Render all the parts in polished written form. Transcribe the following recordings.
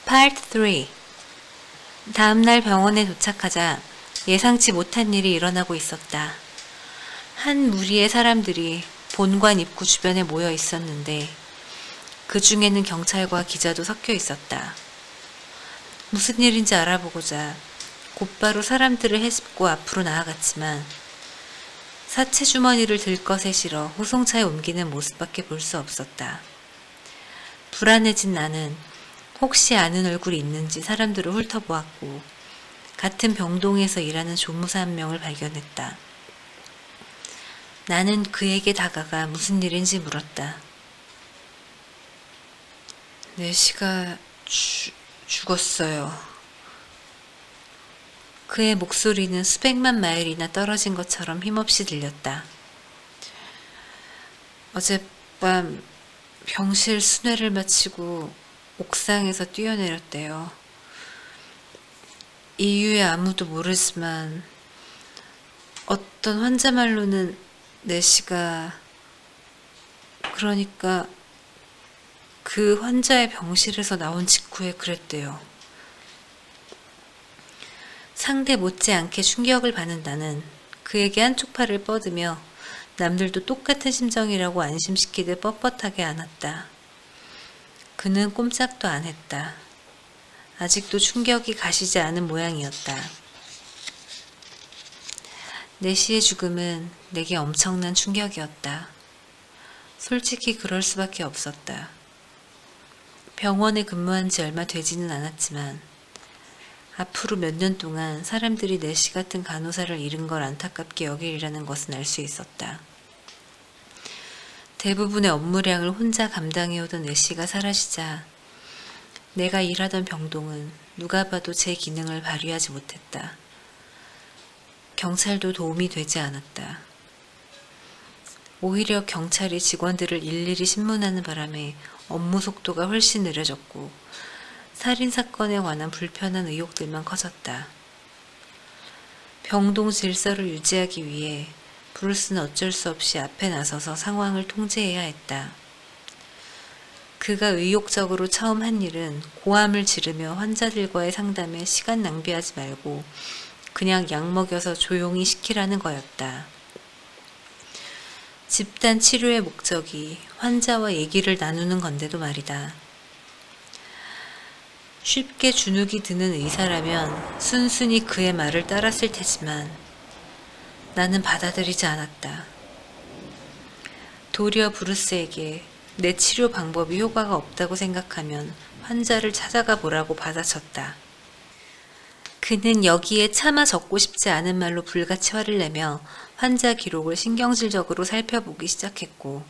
Part 3. 다음날 병원에 도착하자 예상치 못한 일이 일어나고 있었다. 한 무리의 사람들이 본관 입구 주변에 모여 있었는데 그 중에는 경찰과 기자도 섞여 있었다. 무슨 일인지 알아보고자 곧바로 사람들을 헤집고 앞으로 나아갔지만 사체 주머니를 들 것에 실어 호송차에 옮기는 모습밖에 볼 수 없었다. 불안해진 나는 혹시 아는 얼굴이 있는지 사람들을 훑어보았고 같은 병동에서 일하는 조무사 한 명을 발견했다. 나는 그에게 다가가 무슨 일인지 물었다. 내시가 죽었어요. 그의 목소리는 수백만 마일이나 떨어진 것처럼 힘없이 들렸다. 어젯밤 병실 순회를 마치고 옥상에서 뛰어내렸대요. 이유에 아무도 모르지만 어떤 환자 말로는 내시가 그러니까 그 환자의 병실에서 나온 직후에 그랬대요. 상대 못지않게 충격을 받는 나는 그에게 한쪽 팔을 뻗으며 남들도 똑같은 심정이라고 안심시키듯 뻣뻣하게 안았다. 그는 꼼짝도 안 했다. 아직도 충격이 가시지 않은 모양이었다. 내시의 죽음은 내게 엄청난 충격이었다. 솔직히 그럴 수밖에 없었다. 병원에 근무한 지 얼마 되지는 않았지만 앞으로 몇 년 동안 사람들이 내시 같은 간호사를 잃은 걸 안타깝게 여기리라는 것은 알 수 있었다. 대부분의 업무량을 혼자 감당해오던 내시가 사라지자 내가 일하던 병동은 누가 봐도 제 기능을 발휘하지 못했다. 경찰도 도움이 되지 않았다. 오히려 경찰이 직원들을 일일이 신문하는 바람에 업무 속도가 훨씬 느려졌고 살인사건에 관한 불편한 의혹들만 커졌다. 병동 질서를 유지하기 위해 브루스는 어쩔 수 없이 앞에 나서서 상황을 통제해야 했다. 그가 의욕적으로 처음 한 일은 고함을 지르며 환자들과의 상담에 시간 낭비하지 말고 그냥 약 먹여서 조용히 시키라는 거였다. 집단 치료의 목적이 환자와 얘기를 나누는 건데도 말이다. 쉽게 주눅이 드는 의사라면 순순히 그의 말을 따랐을 테지만 나는 받아들이지 않았다. 도리어 브루스에게 내 치료 방법이 효과가 없다고 생각하면 환자를 찾아가 보라고 받아쳤다. 그는 여기에 차마 적고 싶지 않은 말로 불같이 화를 내며 환자 기록을 신경질적으로 살펴보기 시작했고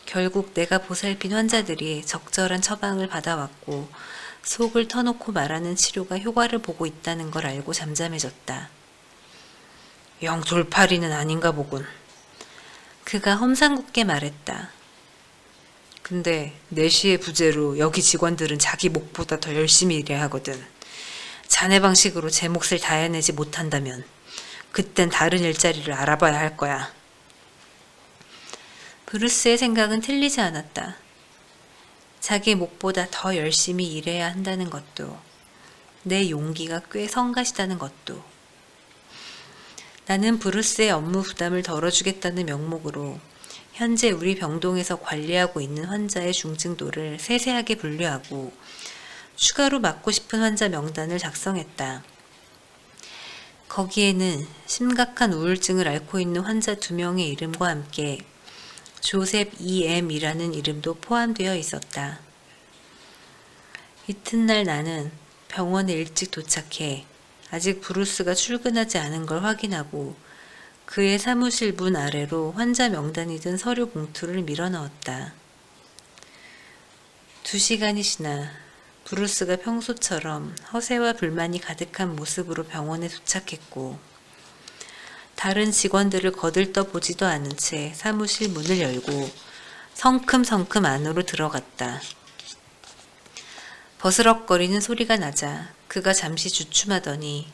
결국 내가 보살핀 환자들이 적절한 처방을 받아왔고 속을 터놓고 말하는 치료가 효과를 보고 있다는 걸 알고 잠잠해졌다. 영 돌팔이는 아닌가 보군. 그가 험상궂게 말했다. 근데 내시의 부재로 여기 직원들은 자기 목보다 더 열심히 일해야 하거든. 자네 방식으로 제 몫을 다 해내지 못한다면 그땐 다른 일자리를 알아봐야 할 거야. 브루스의 생각은 틀리지 않았다. 자기 목보다 더 열심히 일해야 한다는 것도 내 용기가 꽤 성가시다는 것도 나는 브루스의 업무 부담을 덜어주겠다는 명목으로 현재 우리 병동에서 관리하고 있는 환자의 중증도를 세세하게 분류하고 추가로 맡고 싶은 환자 명단을 작성했다. 거기에는 심각한 우울증을 앓고 있는 환자 2명의 이름과 함께 조셉 E.M.이라는 이름도 포함되어 있었다. 이튿날 나는 병원에 일찍 도착해 아직 브루스가 출근하지 않은 걸 확인하고 그의 사무실 문 아래로 환자 명단이 든 서류 봉투를 밀어 넣었다. 2시간이 지나 브루스가 평소처럼 허세와 불만이 가득한 모습으로 병원에 도착했고 다른 직원들을 거들떠보지도 않은 채 사무실 문을 열고 성큼성큼 안으로 들어갔다. 버스럭거리는 소리가 나자 그가 잠시 주춤하더니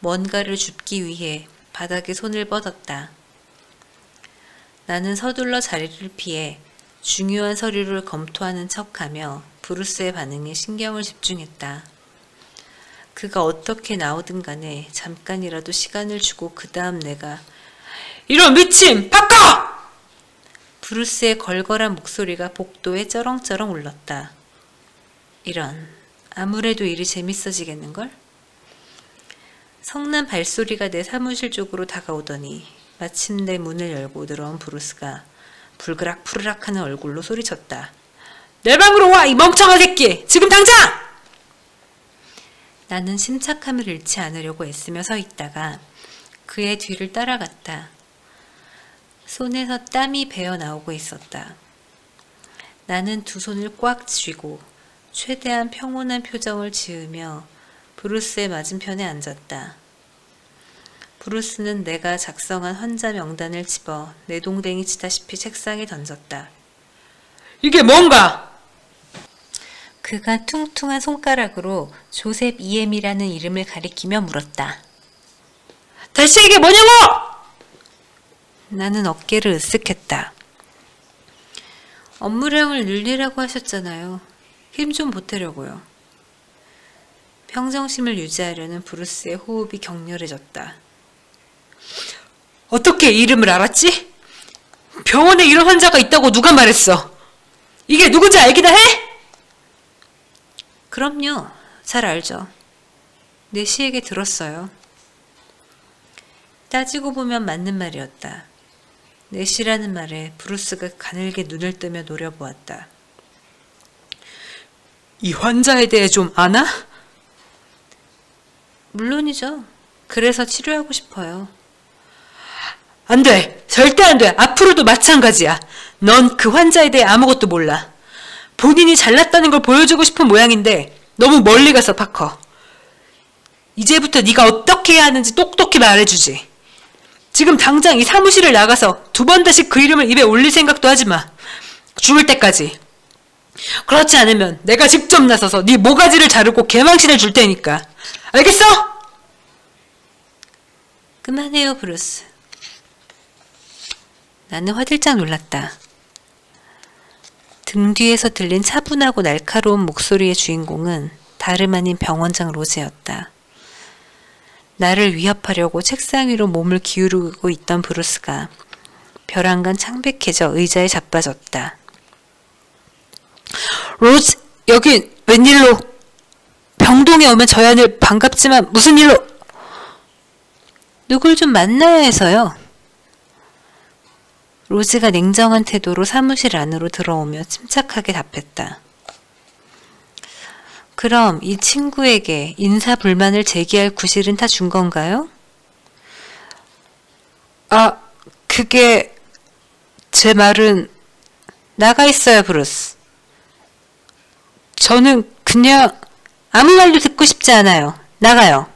뭔가를 줍기 위해 바닥에 손을 뻗었다. 나는 서둘러 자리를 피해 중요한 서류를 검토하는 척하며 브루스의 반응에 신경을 집중했다. 그가 어떻게 나오든 간에 잠깐이라도 시간을 주고 그 다음 내가 이런 미친! 바꿔! 브루스의 걸걸한 목소리가 복도에 쩌렁쩌렁 울렀다. 이런, 아무래도 일이 재밌어지겠는걸? 성난 발소리가 내 사무실 쪽으로 다가오더니 마침내 문을 열고 들어온 브루스가 불그락푸르락 하는 얼굴로 소리쳤다. 내 방으로 와, 이 멍청한 새끼! 지금 당장! 나는 심착함을 잃지 않으려고 애쓰며 서 있다가 그의 뒤를 따라갔다. 손에서 땀이 배어 나오고 있었다. 나는 두 손을 꽉 쥐고 최대한 평온한 표정을 지으며 브루스의 맞은편에 앉았다. 브루스는 내가 작성한 환자 명단을 집어 내동댕이 치다시피 책상에 던졌다. 이게 뭔가? 그가 퉁퉁한 손가락으로 조셉 이엠이라는 이름을 가리키며 물었다. 다시 이게 뭐냐고! 나는 어깨를 으쓱했다. 업무량을 늘리라고 하셨잖아요. 힘 좀 보태려고요. 평정심을 유지하려는 브루스의 호흡이 격렬해졌다. 어떻게 이름을 알았지? 병원에 이런 환자가 있다고 누가 말했어? 이게 누군지 알기나 해? 그럼요. 잘 알죠. 내 시에게 들었어요. 따지고 보면 맞는 말이었다. 넷이라는 말에 브루스가 가늘게 눈을 뜨며 노려보았다. 이 환자에 대해 좀 아나? 물론이죠. 그래서 치료하고 싶어요. 안 돼! 절대 안 돼! 앞으로도 마찬가지야. 넌 그 환자에 대해 아무것도 몰라. 본인이 잘났다는 걸 보여주고 싶은 모양인데 너무 멀리 가서 파커. 이제부터 네가 어떻게 해야 하는지 똑똑히 말해주지. 지금 당장 이 사무실을 나가서 두 번 다시 그 이름을 입에 올릴 생각도 하지 마. 죽을 때까지. 그렇지 않으면 내가 직접 나서서 네 모가지를 자르고 개망신을 줄 테니까. 알겠어? 그만해요, 브루스. 나는 화들짝 놀랐다. 등 뒤에서 들린 차분하고 날카로운 목소리의 주인공은 다름 아닌 병원장 로즈였다. 나를 위협하려고 책상 위로 몸을 기울이고 있던 브루스가 벼랑간 창백해져 의자에 자빠졌다. 로즈, 여기 웬일로? 병동에 오면 저야 늘 반갑지만 무슨 일로? 누굴 좀 만나야 해서요. 로즈가 냉정한 태도로 사무실 안으로 들어오며 침착하게 답했다. 그럼 이 친구에게 인사불만을 제기할 구실은 다 준 건가요? 아, 그게 제 말은 나가 있어요, 브루스. 저는 그냥 아무 말도 듣고 싶지 않아요. 나가요.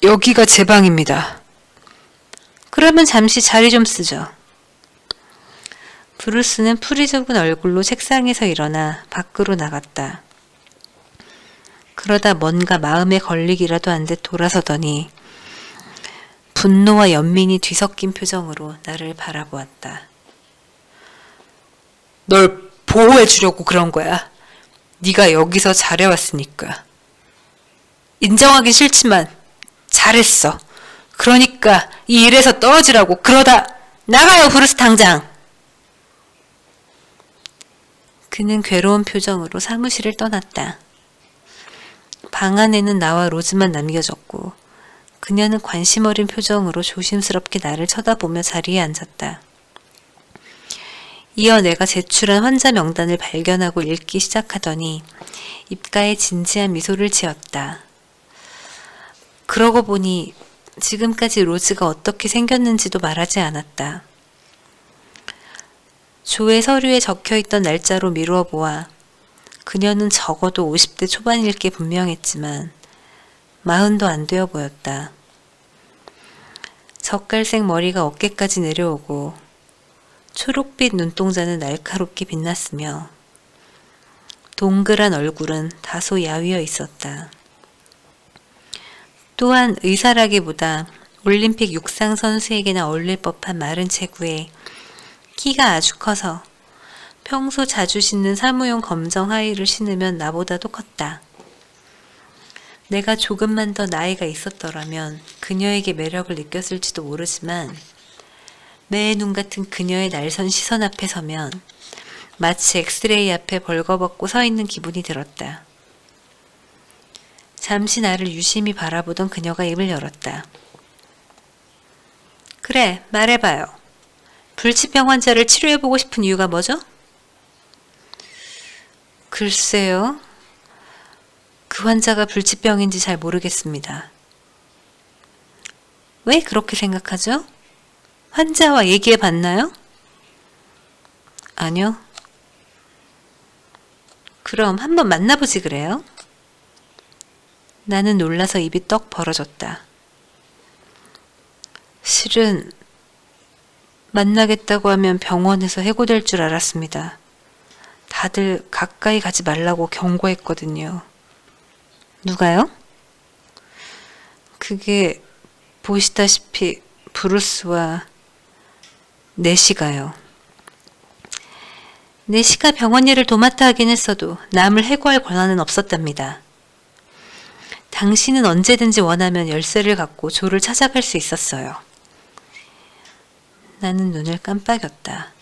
여기가 제 방입니다. 그러면 잠시 자리 좀 쓰죠. 브루스는 풀이 적은 얼굴로 책상에서 일어나 밖으로 나갔다. 그러다 뭔가 마음에 걸리기라도 한 듯 돌아서더니 분노와 연민이 뒤섞인 표정으로 나를 바라보았다. 널 보호해 주려고 그런 거야. 네가 여기서 잘해왔으니까. 인정하기 싫지만 잘했어. 그러니까 이 일에서 떨어지라고. 그러다 나가요, 브루스 당장. 그는 괴로운 표정으로 사무실을 떠났다. 방 안에는 나와 로즈만 남겨졌고 그녀는 관심 어린 표정으로 조심스럽게 나를 쳐다보며 자리에 앉았다. 이어 내가 제출한 환자 명단을 발견하고 읽기 시작하더니 입가에 진지한 미소를 지었다. 그러고 보니 지금까지 로즈가 어떻게 생겼는지도 말하지 않았다. 조의 서류에 적혀있던 날짜로 미루어 보아 그녀는 적어도 50대 초반일 게 분명했지만 40도 안 되어 보였다. 젓갈색 머리가 어깨까지 내려오고 초록빛 눈동자는 날카롭게 빛났으며 동그란 얼굴은 다소 야위어 있었다. 또한 의사라기보다 올림픽 육상 선수에게나 어울릴 법한 마른 체구에 키가 아주 커서 평소 자주 신는 사무용 검정 하의를 신으면 나보다도 컸다. 내가 조금만 더 나이가 있었더라면 그녀에게 매력을 느꼈을지도 모르지만 매의 눈 같은 그녀의 날선 시선 앞에 서면 마치 엑스레이 앞에 벌거벗고 서 있는 기분이 들었다. 잠시 나를 유심히 바라보던 그녀가 입을 열었다. 그래, 말해봐요. 불치병 환자를 치료해보고 싶은 이유가 뭐죠? 글쎄요. 그 환자가 불치병인지 잘 모르겠습니다. 왜 그렇게 생각하죠? 환자와 얘기해 봤나요? 아니요. 그럼 한번 만나보지 그래요? 나는 놀라서 입이 떡 벌어졌다. 실은 만나겠다고 하면 병원에서 해고될 줄 알았습니다. 다들 가까이 가지 말라고 경고했거든요. 누가요? 그게 보시다시피 브루스와 내시가요. 내시가 병원 일을 도맡아 하긴 했어도 남을 해고할 권한은 없었답니다. 당신은 언제든지 원하면 열쇠를 갖고 조를 찾아갈 수 있었어요. 나는 눈을 깜빡였다.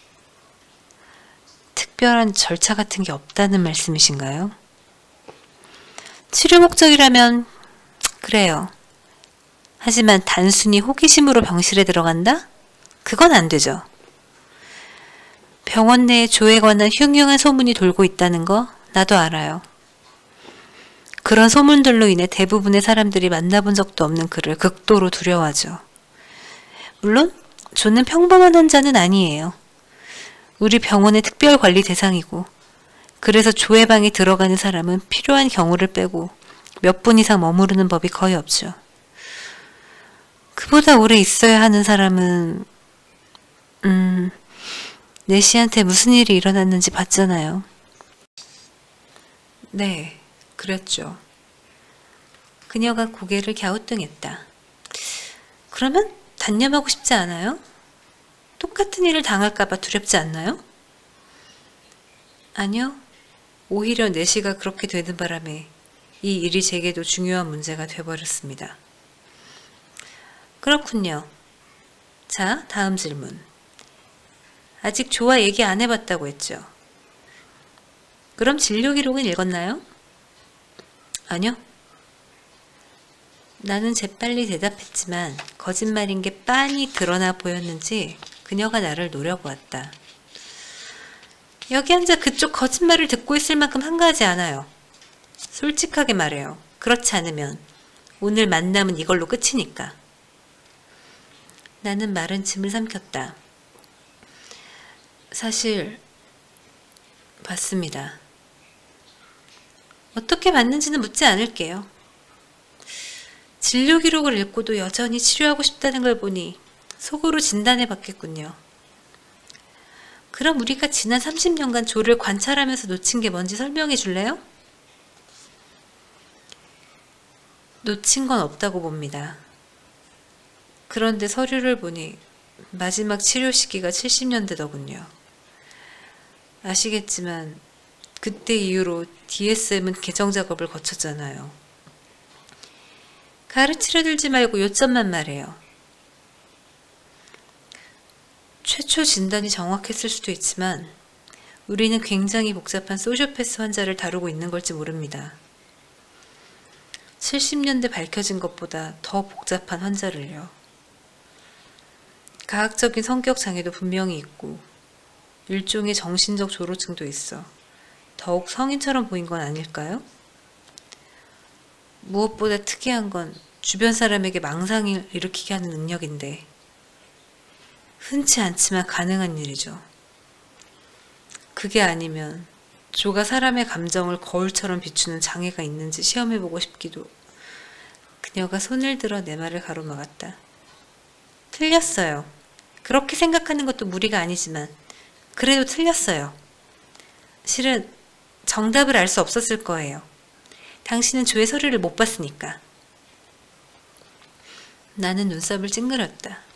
특별한 절차 같은 게 없다는 말씀이신가요? 치료 목적이라면 그래요. 하지만 단순히 호기심으로 병실에 들어간다? 그건 안 되죠. 병원 내에 조에 관한 흉흉한 소문이 돌고 있다는 거 나도 알아요. 그런 소문들로 인해 대부분의 사람들이 만나본 적도 없는 그를 극도로 두려워하죠. 물론 조는 평범한 환자는 아니에요. 우리 병원의 특별 관리 대상이고 그래서 조의 방에 들어가는 사람은 필요한 경우를 빼고 몇 분 이상 머무르는 법이 거의 없죠. 그보다 오래 있어야 하는 사람은 내시한테 무슨 일이 일어났는지 봤잖아요. 네, 그랬죠. 그녀가 고개를 갸우뚱했다. 그러면 단념하고 싶지 않아요? 똑같은 일을 당할까봐 두렵지 않나요? 아니요. 오히려 내시가 그렇게 되는 바람에 이 일이 제게도 중요한 문제가 돼버렸습니다. 그렇군요. 자, 다음 질문. 아직 조와 얘기 안 해봤다고 했죠? 그럼 진료 기록은 읽었나요? 아니요. 나는 재빨리 대답했지만 거짓말인 게 빤히 드러나 보였는지 그녀가 나를 노려보았다. 여기 앉아 그쪽 거짓말을 듣고 있을 만큼 한가하지 않아요. 솔직하게 말해요. 그렇지 않으면 오늘 만남은 이걸로 끝이니까. 나는 마른 침을 삼켰다. 사실 봤습니다. 어떻게 봤는지는 묻지 않을게요. 진료 기록을 읽고도 여전히 치료하고 싶다는 걸 보니 속으로 진단해 봤겠군요. 그럼 우리가 지난 30년간 조를 관찰하면서 놓친 게 뭔지 설명해 줄래요? 놓친 건 없다고 봅니다. 그런데 서류를 보니 마지막 치료 시기가 70년대더군요. 아시겠지만 그때 이후로 DSM은 개정 작업을 거쳤잖아요. 가르치려 들지 말고 요점만 말해요. 최초 진단이 정확했을 수도 있지만 우리는 굉장히 복잡한 소시오패스 환자를 다루고 있는 걸지 모릅니다. 70년대 밝혀진 것보다 더 복잡한 환자를요. 가학적인 성격 장애도 분명히 있고 일종의 정신적 조로증도 있어 더욱 성인처럼 보인 건 아닐까요? 무엇보다 특이한 건 주변 사람에게 망상을 일으키게 하는 능력인데 흔치 않지만 가능한 일이죠. 그게 아니면 조가 사람의 감정을 거울처럼 비추는 장애가 있는지 시험해보고 싶기도. 그녀가 손을 들어 내 말을 가로막았다. 틀렸어요. 그렇게 생각하는 것도 무리가 아니지만 그래도 틀렸어요. 실은 정답을 알 수 없었을 거예요. 당신은 조의 서류를 못 봤으니까. 나는 눈썹을 찡그렸다.